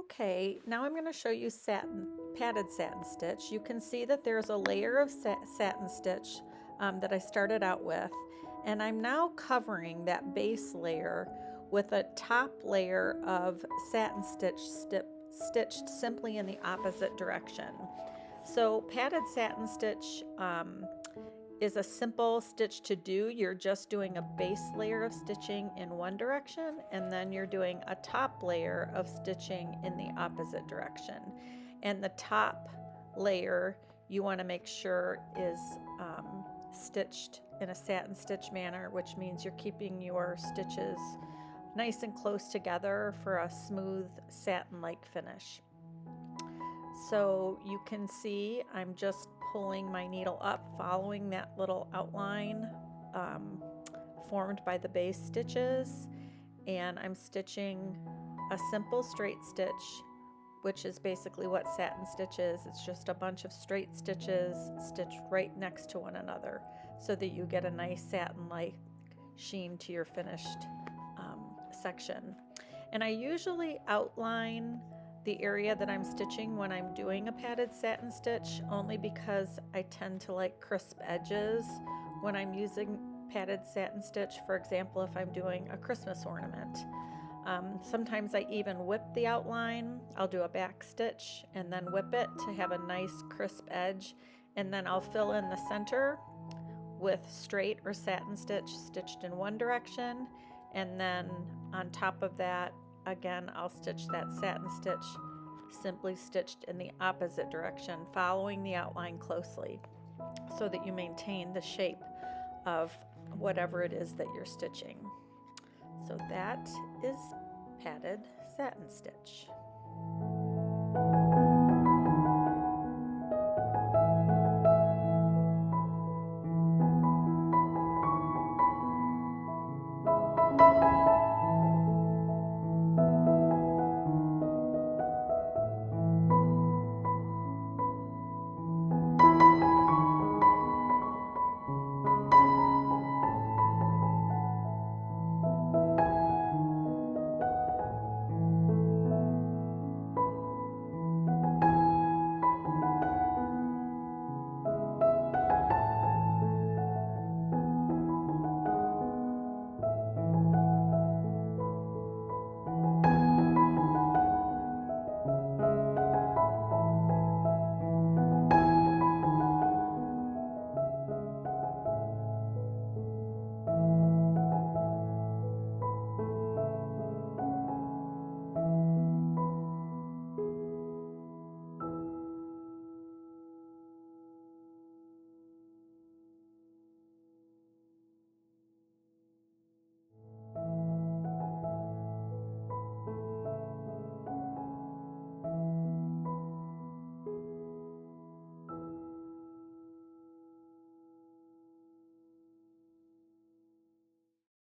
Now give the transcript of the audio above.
Okay, now I'm going to show you padded satin stitch. You can see that there's a layer of satin stitch that I started out with, and I'm now covering that base layer with a top layer of satin stitch stitched simply in the opposite direction. So padded satin stitch is a simple stitch to do. You're just doing a base layer of stitching in one direction, and then you're doing a top layer of stitching in the opposite direction. And the top layer you want to make sure is stitched in a satin stitch manner, which means you're keeping your stitches nice and close together for a smooth satin-like finish. So you can see I'm just pulling my needle up, following that little outline formed by the base stitches, and I'm stitching a simple straight stitch, which is basically what satin stitch is. It's just a bunch of straight stitches stitched right next to one another so that you get a nice satin-like sheen to your finished section. And I usually outline the area that I'm stitching when I'm doing a padded satin stitch, only because I tend to like crisp edges when I'm using padded satin stitch. For example, if I'm doing a Christmas ornament. Sometimes I even whip the outline. I'll do a back stitch and then whip it to have a nice crisp edge, and then I'll fill in the center with straight or satin stitch stitched in one direction, and then on top of that, again, I'll stitch that satin stitch simply stitched in the opposite direction, following the outline closely so that you maintain the shape of whatever it is that you're stitching. So that is padded satin stitch.